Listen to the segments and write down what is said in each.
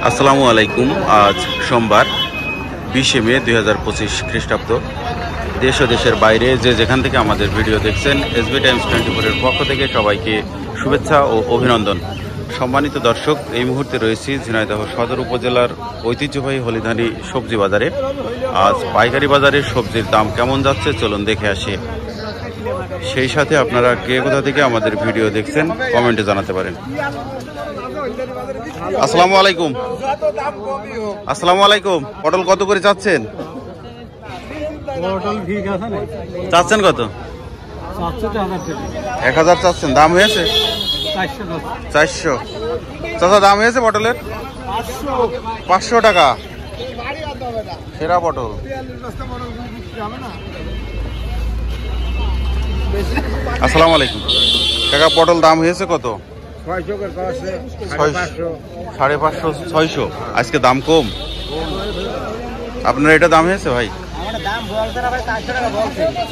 আসসালামু আলাইকুম। আজ সোমবার 20শে মে 2025 খ্রিস্টাব্দ। দেশ ও দেশের বাইরে যে যেখান থেকে আমাদের ভিডিও দেখছেন, এসবি টাইমস 24 এর পক্ষ থেকে সবাইকে শুভেচ্ছা ও অভিনন্দন। সম্মানিত দর্শক, এই মুহূর্তে রয়েছি ঝিনাইদহ সদর উপজেলার ঐতিহ্যবাহী হলিধানি সবজি বাজারে। আজ পাইকারি বাজারে সবজির দাম কেমন যাচ্ছে চলুন দেখে আসি। সেই সাথে আপনারা কে কোথা থেকে আমাদের ভিডিও দেখছেন কমেন্টে জানাতে পারেন। আসসালামু আলাইকুম। আসসালামু আলাইকুম। পটল কত করে চাচ্ছেন? চাচ্ছেন কত? 1000 চাচ্ছেন। দাম হয়েছে 400। চাচা দাম হয়েছে পটলের 500 টাকা। সেরা পটল। আসসালামু আলাইকুম কাকা, পটল দাম হয়েছে কত? 550, 600। আজকে দাম কম। আপনার এটা দাম হয়েছে ভাই?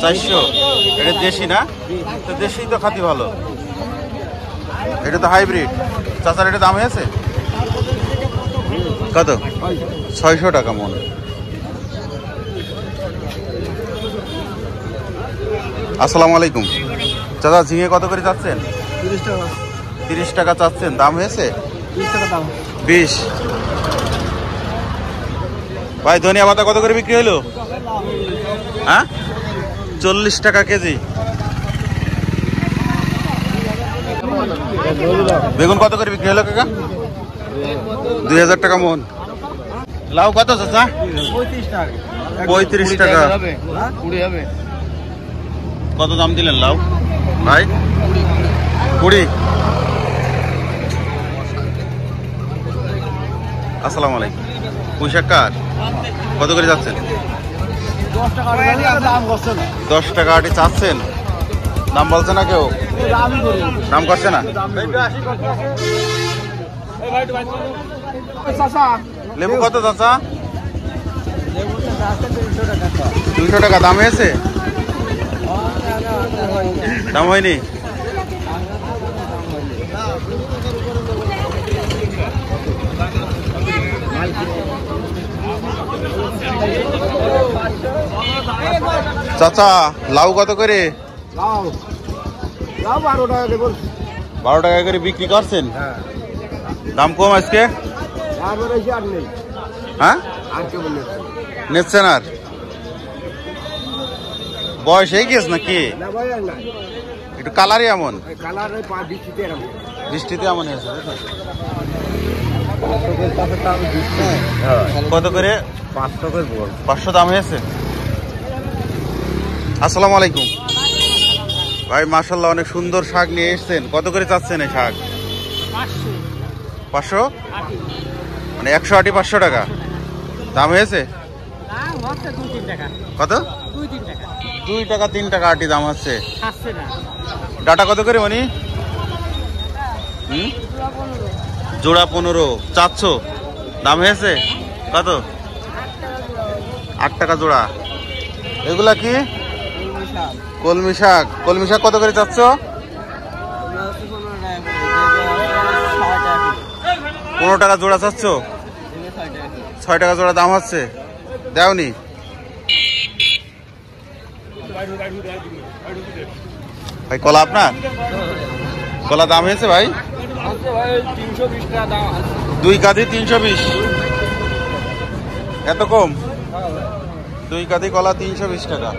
400। এটা দেশি না? তো দেশি তো খাতি ভালো। এটা তো হাইব্রিড। চাচার এটা দাম হয়েছে কত? 600 টাকা মন। আসসালামু আলাইকুম চাচা, ঝিঙে কত করে চাচ্ছেন? 30 টাকা চাচ্ছেন। দাম হয়েছে 20। ভাই ধনিয়া পাতা কত করে বিক্রি হলো? হ্যাঁ, 40 টাকা কেজি। বেগুন কত করে বিক্রি হলো কাকা? 2000 টাকা মন। লাউ কত চাচা? 35 টাকা। কত দাম দিলেন লাউ ভাই? 20। আসসালামু আলাইকুম। পুঁইশাক কার কত করে যাচ্ছেন? 10 টাকা আটি চাচ্ছেন। দাম বলছে না কেউ? দাম করছে না? লেবু কত চাচা? 200 টাকা। দাম হয়েছে? দাম হয়নি। চাচা লাউ কত করে? 12 টাকা করে বিক্রি করছেন। দাম কম আজকে? হ্যাঁ, নিচ্ছেন আর? বয়স হয়ে গেছে নাকি? একটু কালারই এমন, বৃষ্টিতে এমন হয়েছে। কত করে? 500 দাম হয়েছে। আসসালামু আলাইকুম ভাই, মাশাআল্লাহ অনেক সুন্দর শাক নিয়ে এসেছেন। কত করে চাচ্ছেন এই শাক? 500 মানে 100 আটি 500 টাকা। দাম হয়েছে কত? 2 টাকা 3 টাকা আটি দাম হচ্ছে। ডাটা কত করে মানে? জোড়া 15 চাচ্ছ। দাম হয়েছে কত? 8 টাকা জোড়া। এগুলা কি? কলমি শাক। কলমি শাক কত করে চাচ্ছ? 15 টাকা জোড়া চাচ্ছ? 6 টাকা জোড়া দাম হচ্ছে। দেওনি? ভাই কলা আপনার? কলা দাম হয়েছে ভাই? 2 কাঁধি 320। এত কম? 2 কাঁধি কলা 320 টাকা।